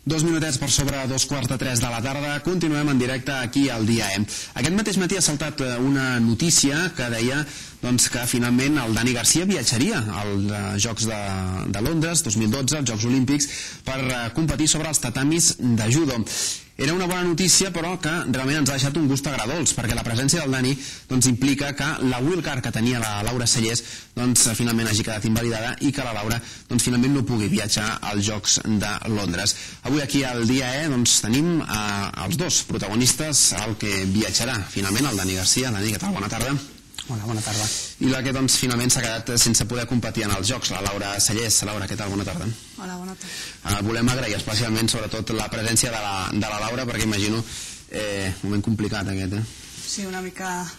2 minutets per sobre 2:45 de la tarda. Continuem en directe aquí al Dia E. Aquest mateix matí ha saltat una notícia que deia que finalment el Dani Garcia viatjaria als Jocs de Londres 2012, als Jocs Olímpics, per competir sobre els tatamis de judo. Era una bona notícia, però que realment ens ha deixat un gust agredolç, perquè la presència del Dani implica que la wildcard que tenia la Laura Cellers finalment hagi quedat invalidada i que la Laura finalment no pugui viatjar als Jocs de Londres. Avui aquí al Dia E tenim els dos protagonistes, el que viatjarà finalment, el Dani Garcia. Dani, què tal? Bona tarda. Hola, bona tarda. I la que finalment s'ha quedat sense poder competir en els Jocs, la Laura Cellers. Laura, què tal? Bona tarda. Hola, bona tarda. Volem agrair especialment, sobretot, la presència de la Laura, perquè imagino un moment complicat aquest, Sí, una mica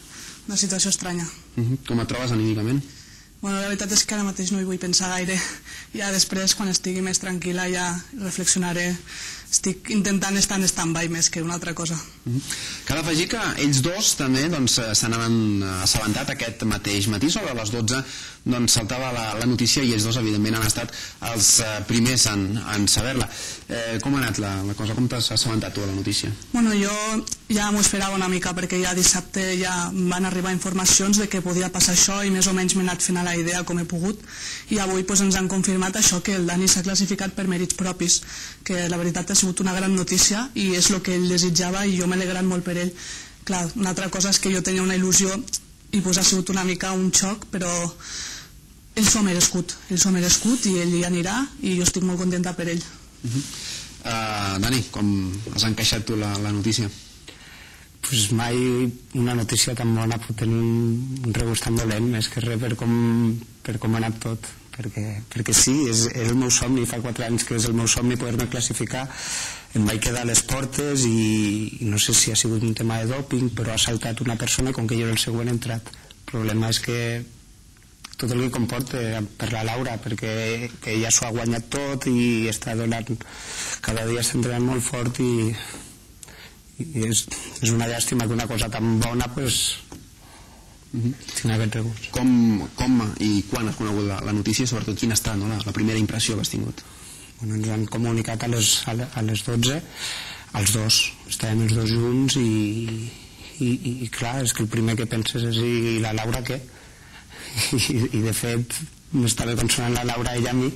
una situació estranya. Com et trobes anímicament? Bueno, la veritat és que ara mateix no hi vull pensar gaire. Ja després, quan estigui més tranquil·la, ja reflexionaré. Estic intentant estar en stand-by més que una altra cosa. Cal afegir que ells dos també se n'han assabentat aquest mateix matí. Sobre les 12 saltava la notícia i ells dos evidentment han estat els primers en saber-la. Com ha anat la cosa? Com t'has assabentat tu de la notícia? Bueno, jo ja m'ho esperava una mica, perquè ja dissabte ja van arribar informacions de que podia passar això i més o menys m'he anat fent a la idea com he pogut, i avui ens han confirmat això, que el Dani s'ha classificat per mèrits propis, que la veritat ha sigut una gran notícia i és el que ell desitjava i jo m'he alegrat molt per ell. Clar, una altra cosa és que jo tenia una il·lusió i ha sigut una mica un xoc, però ell s'ho ha merescut i ell hi anirà i jo estic molt contenta per ell. Dani, com has encaixat tu la notícia? Pues mai una notícia tan bona pot tenir un regust tan dolent, més que res per com ha anat tot, perquè sí, és el meu somni, fa 4 anys que és el meu somni poder-me classificar. Em vaig quedar a les portes i no sé si ha sigut un tema de dòping, però ha saltat una persona com que jo era el següent entrat. El problema és que tot el que comporta per la Laura, perquè ella s'ho ha guanyat tot i està donant, cada dia està entrenant molt fort i és una llàstima que una cosa tan bona tingui aquest regust. Com i quan has conegut la notícia i sobretot quina ha estat la primera impressió que has tingut? Ens han comunicat a les 12, els dos, estàvem els dos junts i clar, és que el primer que penses és i la Laura què? I de fet m'estava consolant la Laura ella a mi,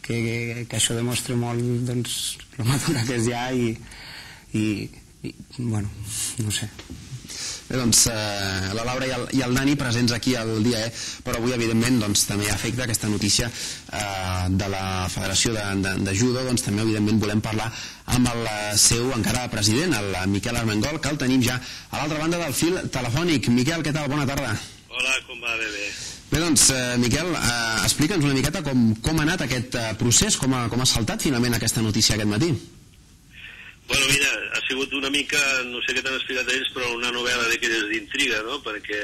que això demostra molt la madura que és ja i bueno, no sé. Bé, la Laura i el Dani presents aquí al Dia E, però avui evidentment també afecta aquesta notícia de la Federació de Judo. També evidentment volem parlar amb el seu encara president, el Miquel Armengol, que el tenim ja a l'altra banda del fil telefònic. Miquel, què tal? Bona tarda. Hola, com va? Bé. Bé, Miquel, explica'ns una miqueta com ha anat aquest procés, com ha saltat finalment aquesta notícia aquest matí. Bueno, mira, ha sigut una mica, no sé què t'han explicat ells, però una novel·la d'aquelles d'intriga, no? Perquè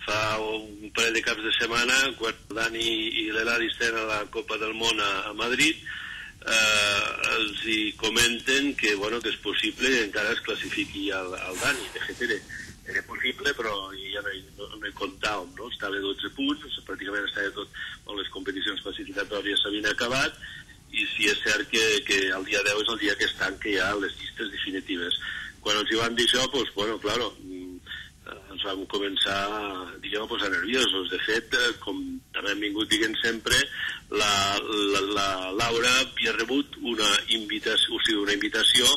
fa un parell de caps de setmana, quan Dani i l'Eladis tenen la Copa del Món a Madrid, els hi comenten que és possible que encara es classifiqui el Dani. De fet, era possible, però ja no hi comptàvem, no? Estava a 12 punts, pràcticament estava tot, les competicions classificatòries s'havien acabat, i sí és cert que el dia 10 és el dia que es tanca ja les llistes definitives. Quan els hi van dir això, claro, ens vam començar a posar nerviosos. De fet, com també hem vingut dient sempre, la Laura havia rebut una invitació,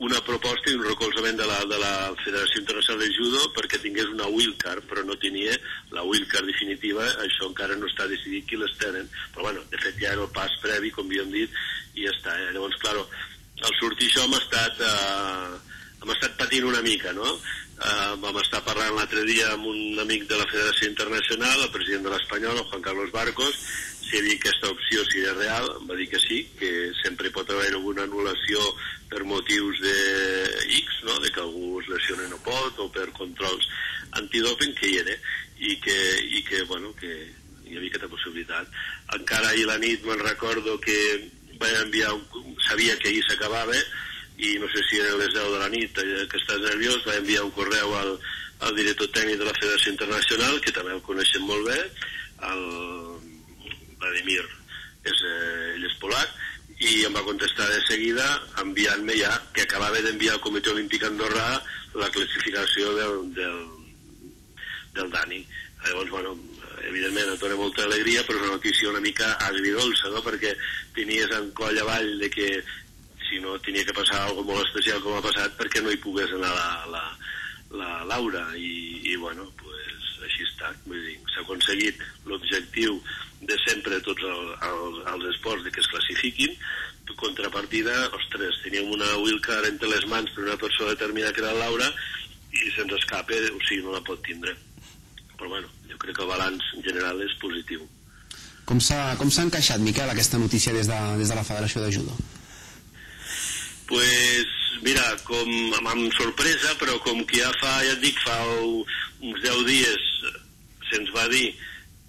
una proposta i un recolzament de la Federació Internacional de Judo perquè tingués una wildcard, però no tenia la wildcard definitiva. Això encara no està decidit qui les tenen, però bueno, de fet ja era el pas previ, com havíem dit, i ja està. Llavors, claro, al sortir això hem estat patint una mica, no? Vam estar parlant l'altre dia amb un amic de la Federació Internacional, el president de l'Espanyol, el Juan Carlos Barcos, si hi havia aquesta opció, si era real. Em va dir que sí, que sempre pot haver alguna anul·lació per motius de X, no? De que algú es lesiona no pot, o per controls antidoping, que hi era, i que hi havia aquesta possibilitat. Encara ahir la nit me'n recordo que vaig enviar sabia que ahir s'acabava, i no sé si era a les 10 de la nit, que estàs nerviós, vaig enviar un correu al director tècnic de la Federació Internacional, que també el coneixem molt bé, el Vladimir, ell és polac, i em va contestar de seguida enviant-me ja, que acabava d'enviar al Comitè Olímpic Andorrà la classificació del Dani. Llavors, bueno, evidentment et dona molta alegria, però és una notícia una mica agridolça, no? Perquè tenies en coll avall de que si no tenia que passar alguna molt especial com ha passat, perquè no hi pogués anar la Laura, i bueno, pues així està. Vull dir, s'ha aconseguit l'objectiu de sempre tots els esports de que es classifiquin. Contrapartida, ostres, teníem una wildcard entre les mans per una persona determinada que era la Laura i se'ns escapa, o sigui, no la pot tindre. Però bueno, jo crec que el balanç general és positiu. Com s'ha encaixat, Miquel, aquesta notícia des de la Federació de Judo? Pues mira, com amb sorpresa, però com que ja et dic, fa uns 10 dies se'ns va dir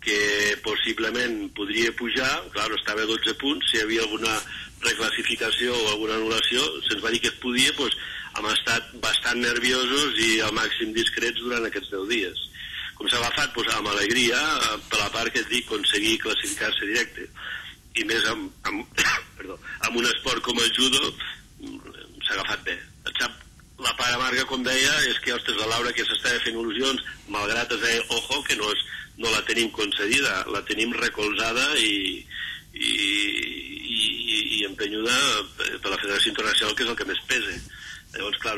que possiblement podria pujar, clar, estava a 12 punts, si hi havia alguna reclassificació o alguna anul·lació, se'ns va dir que es podia, doncs hem estat bastant nerviosos i al màxim discrets durant aquests 10 dies. Com s'ha agafat? Doncs amb alegria, per la part que et dic, aconseguir classificar-se directe. I més amb un esport com el judo, s'ha agafat bé. Et sap, la part amarga, com deia, és que, ostres, la Laura que s'estava fent il·lusions, malgrat es deia, ojo, que no la tenim concedida, la tenim recolzada i empenyuda per la Federació Internacional, que és el que més pesa. Llavors, clar,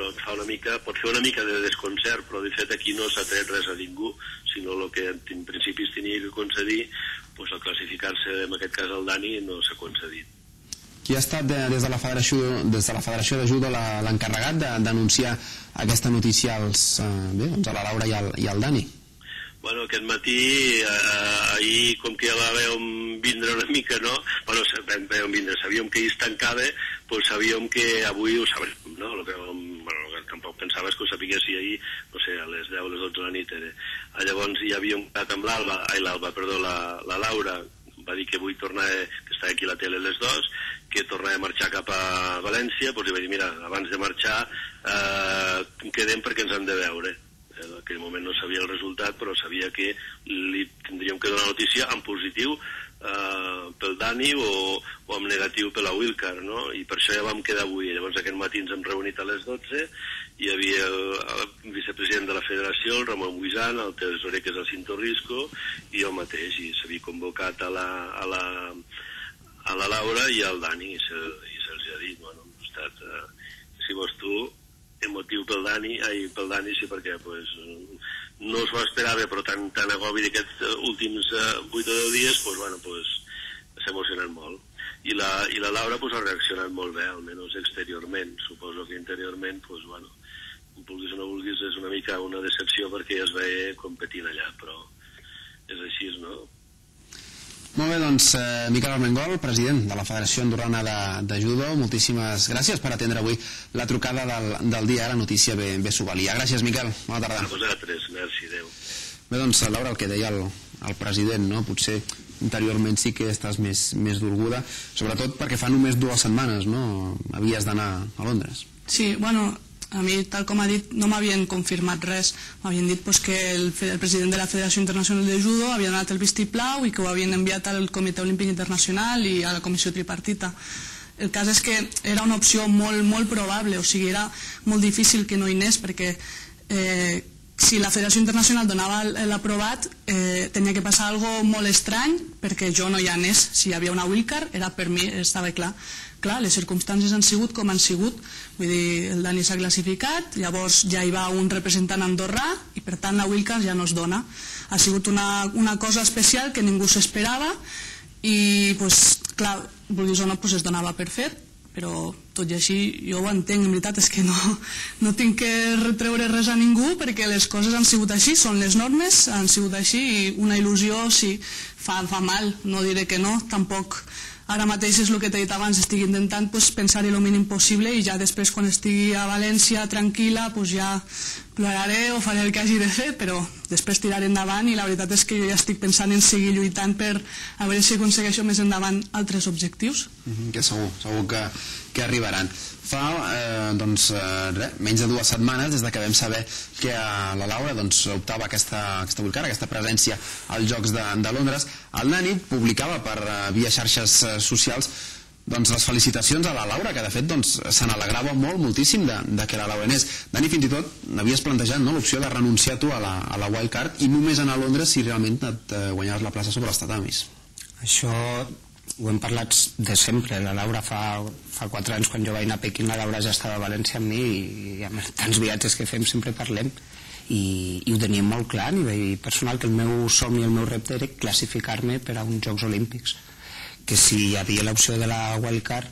pot fer una mica de desconcert, però de fet aquí no s'ha tret res a ningú, sinó el que en principi es tenia que concedir, doncs al classificar-se, en aquest cas el Dani, no s'ha concedit. Qui ha estat des de la Federació de Judo l'encarregat d'anunciar aquesta notícia a la Laura i al Dani? Bueno, aquest matí, ahir, com que ja la vèiem vindre una mica, no? Bueno, vèiem vindre, sabíem que ahir es tancava, doncs sabíem que avui ho sabrem, no? El que tampoc pensaves que ho sapiguessi ahir, no sé, a les 10 o les 12 de la nit era. Llavors ja havíem quedat amb la Laura, va dir que vull tornar, que està aquí a la tele a les 2, que tornava a marxar cap a València, doncs li vaig dir, mira, abans de marxar quedem perquè ens han de veure. En aquell moment no sabia el resultat, però sabia que li tindríem que donar notícia en positiu pel Dani o en negatiu per la wildcard, no? I per això ja vam quedar avui. Llavors aquest matí ens hem reunit a les 12, hi havia el vicepresident de la federació, el Ramon Buisan, el tesorer, que és el Cinto Risco, i jo mateix, i s'havia convocat a la Laura i al Dani, i se'ls ha dit, bueno, ha estat, si vols tu, emotiu pel Dani, sí, perquè no s'ho esperava, però tan agobi d'aquests últims 8 o 10 dies, s'ha emocionat molt. I la Laura ha reaccionat molt bé, almenys exteriorment. Suposo que interiorment, vulguis o no vulguis, és una mica una decepció perquè ja es veia competint allà, però és així, no? Molt bé, doncs, Miquel Armengol, president de la Federació Andorrana de Judo, moltíssimes gràcies per atendre avui la trucada del dia, la notícia bé s'ho valia. Gràcies, Miquel, bona tarda. A vosaltres, merci, adeu. Bé, doncs, Laura, el que deia el president, no? Potser interiorment sí que estàs més dolguda, sobretot perquè fa només 2 setmanes, no? Havies d'anar a Londres. Sí, bueno, a mi, tal com ha dit, no m'havien confirmat res. M'havien dit que el president de la Federació Internacional de Judo havia donat el vistiplau i que ho havien enviat al Comitè Olímpic Internacional i a la Comissió Tripartita. El cas és que era una opció molt probable, o sigui, era molt difícil que no hi anés, perquè si la Federació Internacional donava l'aprovat, tenia que passar algo molt estrany perquè jo no hi anés. Si hi havia una wildcard, per mi estava clar. Clar, les circumstàncies han sigut com han sigut, vull dir, el Dani s'ha classificat, llavors ja hi va un representant andorrà i per tant la wildcard ja no es dona. Ha sigut una cosa especial que ningú s'esperava i, clar, vulguis o no, es donava per fet, però tot i així jo ho entenc, en veritat és que no tinc que retreure res a ningú perquè les coses han sigut així, són les normes, han sigut així i una il·lusió sí, fa mal, no diré que no, tampoc. Ara mateix és el que t'he dit abans, estic intentant pensar-hi el mínim possible i ja després quan estigui a València tranquil·la ja ploraré o faré el que hagi de fer, però després tiraré endavant i la veritat és que jo ja estic pensant en seguir lluitant per a veure si aconsegueixo més endavant altres objectius. Que segur que arribaran. Fa menys de 2 setmanes des que vam saber que la Laura optava aquesta presència als Jocs de Londres. El Dani publicava via xarxes socials Doncs les felicitacions a la Laura, que de fet se n'alegrava moltíssim de que la Laura anés. Dani, fins i tot n'havies plantejat l'opció de renunciar tu a la wildcard i només anar a Londres si realment et guanyaves la plaça sobre els tatamis. Això ho hem parlat de sempre. La Laura fa 4 anys, quan jo vaig anar a Pequín, la Laura ja estava a València amb mi i amb tants viatges que fem sempre parlem i ho teníem molt clar a nivell personal, que el meu somni, el meu repte era classificar-me per a uns Jocs Olímpics, que si hi havia l'opció de la wildcard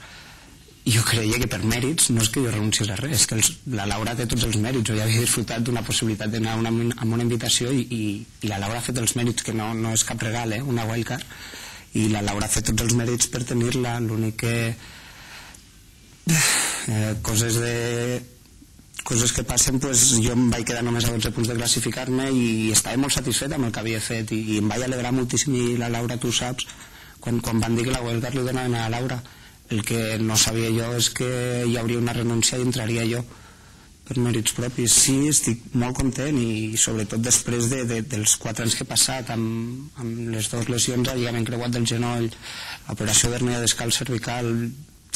jo creia que per mèrits no és que jo renunciés a res, és que la Laura té tots els mèrits. Jo ja havia disfrutat d'una possibilitat d'anar amb una invitació i la Laura ha fet els mèrits, que no és cap regal, una wildcard, i la Laura ha fet tots els mèrits per tenir-la. L'únic que coses que passen, jo em vaig quedar només a 12 punts de classificar-me i estava molt satisfet amb el que havia fet i em vaig alegrar moltíssim, i la Laura, tu saps, quan van dir que la wildcard li donaven a la Laura, el que no sabia jo és que hi hauria una renúncia i entraria jo per mèrits propis. Sí, estic molt content, i sobretot després dels 4 anys que he passat amb les 2 lesions al lligament creuat del genoll, operació d'hernia discal cervical,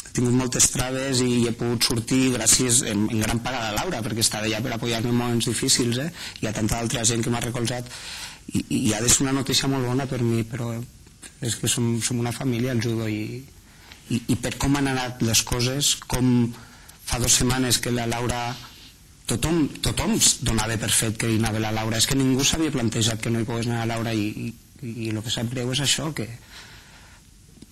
he tingut moltes traves i he pogut sortir gràcies en gran part a la Laura, perquè estava allà per apoyar-me en moments difícils, hi ha tanta altra gent que m'ha recolzat i ha de ser una notícia molt bona per mi, però és que som una família, el judo, i per com han anat les coses, com fa 2 setmanes que la Laura, tothom donava per fet que hi anava la Laura, és que ningú s'havia plantejat que no hi pogués anar la Laura, i el que sap greu és això, que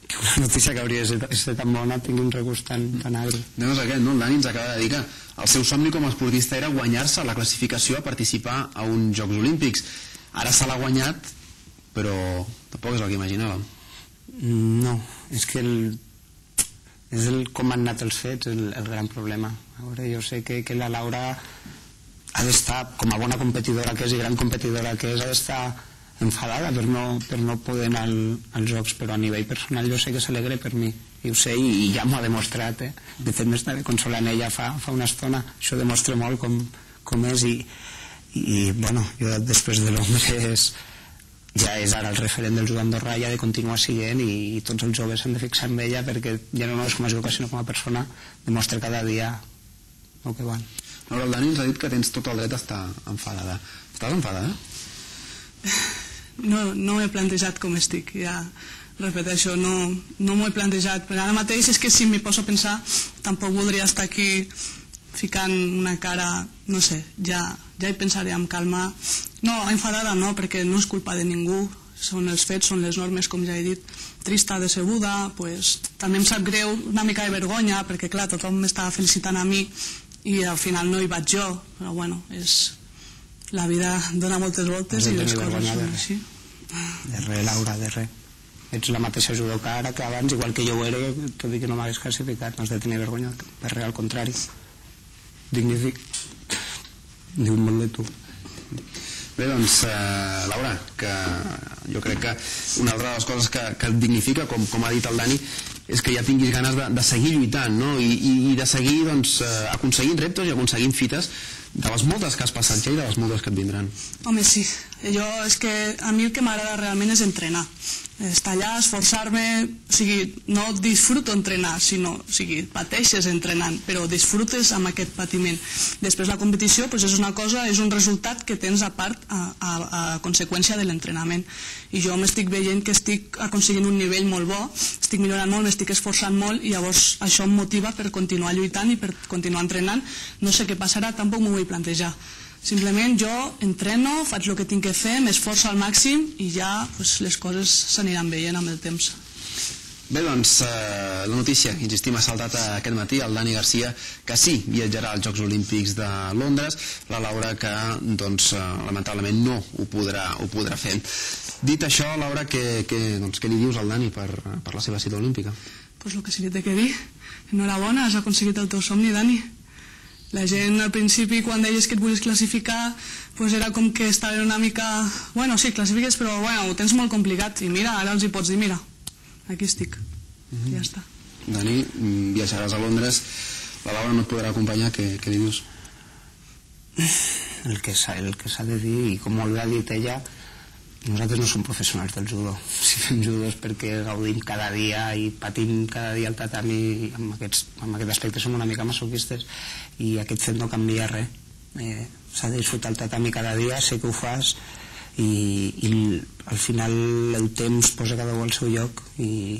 una notícia que hauria de ser tan bona tingui un regust tan agre. No és aquest, no? El Dani ens acaba de dir que el seu somni com a esportista era guanyar-se la classificació a participar a uns Jocs Olímpics. Ara se l'ha guanyat, però tampoc és el que imaginàvem. No, és que és com han anat els fets el gran problema. A veure, jo sé que la Laura ha d'estar, com a bona competidora que és i gran competidora que és, ha d'estar enfadada per no poder anar als Jocs, però a nivell personal jo sé que s'alegra per mi, i ho sé, i ja m'ho ha demostrat. De fet, m'estava consolant ella fa una estona. Això demostra molt com és, i bueno, jo després de Londres ja és ara el referent del judo andorrà, i ha de continuar siguent, i tots els joves s'han de fixar en ella, perquè ja no és com a jugador sinó com a persona, demostra cada dia el que val. Laura, el Dani ens ha dit que tens tot el dret a estar enfadada. Estàs enfadada? No m'he plantejat com estic, ja repeteixo, no m'ho he plantejat, però ara mateix és que si m'hi poso a pensar tampoc voldria estar aquí ficant una cara, no sé, ja hi pensaré amb calma. No, enfadada no, perquè no és culpa de ningú, són els fets, són les normes, com ja he dit. Trista, decebuda, també em sap greu, una mica de vergonya, perquè clar, tothom m'estava felicitant a mi i al final no hi vaig jo, però bueno, la vida dona moltes voltes i les coses són així. De res, Laura, de res. Ets la mateixa judoka ara que abans, igual que jo ho era, tot i que no m'hagués classificat. No has de tenir vergonya, per res, al contrari. Dignific. Diu molt de tu. Bé, doncs, Laura, que jo crec que una altra de les coses que et dignifica, com ha dit el Dani, és que ja tinguis ganes de seguir lluitant, no? I de seguir aconseguint reptes i aconseguint fites de les moltes que has passat ja i de les moltes que et vindran. Home, sí. És que a mi el que m'agrada realment és entrenar. Estar allà, esforçar-me, o sigui, no disfruto entrenar, sinó, o sigui, pateixes entrenant, però disfrutes amb aquest patiment. Després la competició és una cosa, és un resultat que tens a part a conseqüència de l'entrenament. I jo m'estic veient que estic aconseguint un nivell molt bo, estic millorant molt, m'estic esforçant molt, i llavors això em motiva per continuar lluitant i per continuar entrenant. No sé què passarà, tampoc m'ho vull plantejar. Simplement jo entreno, faig el que tinc que fer, m'esforço al màxim i ja les coses s'aniran veient amb el temps. Bé, doncs, la notícia, insistim, ha saltat aquest matí el Dani Garcia, que sí, viatjarà als Jocs Olímpics de Londres, la Laura que, doncs, lamentablement no ho podrà fer. Dit això, Laura, què li dius al Dani per la seva cita olímpica? Pues el que sí que t'he de dir, enhorabona, has aconseguit el teu somni, Dani. La gent al principi, quan deies que et volies classificar, era com que estaven una mica... Bueno, sí, classifiques, però ho tens molt complicat. I mira, ara els hi pots dir, mira, aquí estic. Ja està. Dani, viatjaràs a Londres, la Laura no et podrà acompanyar, què li dius? El que s'ha de dir, i com molt bé ha dit ella, nosaltres no som professionals del judo. Si fem judo és perquè gaudim cada dia i patim cada dia el tatami. En aquest aspecte som una mica masoquistes i aquest fet no canvia res. S'ha de disfrutar el tatami cada dia, sé que ho fas i al final el temps posa cada un al seu lloc i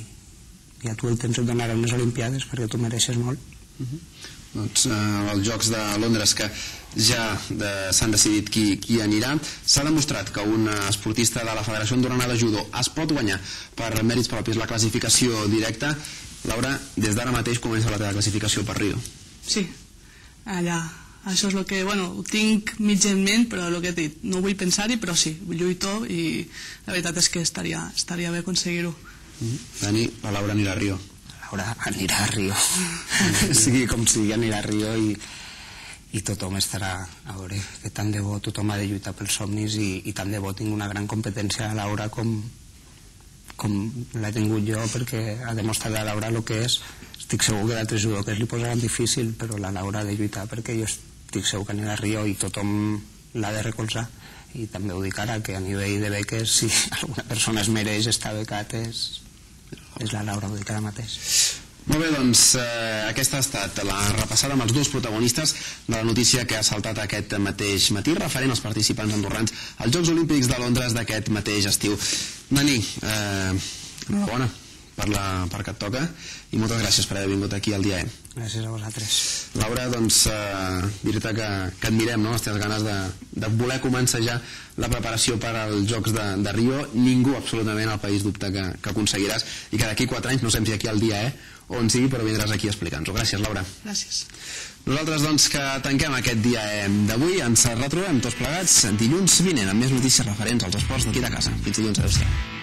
a tu el temps et donarà unes olimpiades perquè tu mereixes molt. Doncs els Jocs de Londres, que ja s'han decidit qui anirà, s'ha demostrat que un esportista de la Federació Andorrana de Judo es pot guanyar per mèrits propis la classificació directa. Laura, des d'ara mateix comença la teva classificació per Rio. Sí, allà. Això és el que, bueno, ho tinc mig en ment, però el que he dit, no vull pensar-hi, però sí, lluito i la veritat és que estaria bé aconseguir-ho. Dani, la Laura anirà a Rio. Laura anirà a Rio. Sigui com sigui, anirà a Rio i tothom estarà a veure que tant de bo tothom ha de lluitar pels somnis i tant de bo tinc una gran competència a Laura com l'he tingut jo, perquè ha demostrat a Laura el que és. Estic segur que d'altres judoques li posaran difícil, però la Laura ha de lluitar perquè jo estic segur que anirà a Rio i tothom l'ha de recolzar. I també ho dic ara, que a nivell de beques, si alguna persona es mereix estar becat és la Laura, ho dic ara mateix. Molt bé, doncs aquesta ha estat la repassada amb els dos protagonistes de la notícia que ha saltat aquest mateix matí referent als participants andorrans als Jocs Olímpics de Londres d'aquest mateix estiu. Dani, enhorabona perquè et toca i moltes gràcies per haver vingut aquí al dia. Gràcies a vosaltres. Laura, doncs dir-te que admirem les teves ganes de voler començar ja la preparació per als Jocs de Rio. Ningú absolutament al país dubta que aconseguiràs i que d'aquí 4 anys, no sé si aquí al dia on sigui, però vindràs aquí a explicar-nos-ho. Gràcies, Laura. Gràcies. Nosaltres, doncs, que tanquem aquest dia d'avui. Ens retrobem tots plegats dilluns vinent amb més notícies referents als esports d'aquí de casa. Fins dilluns, adéu-siau.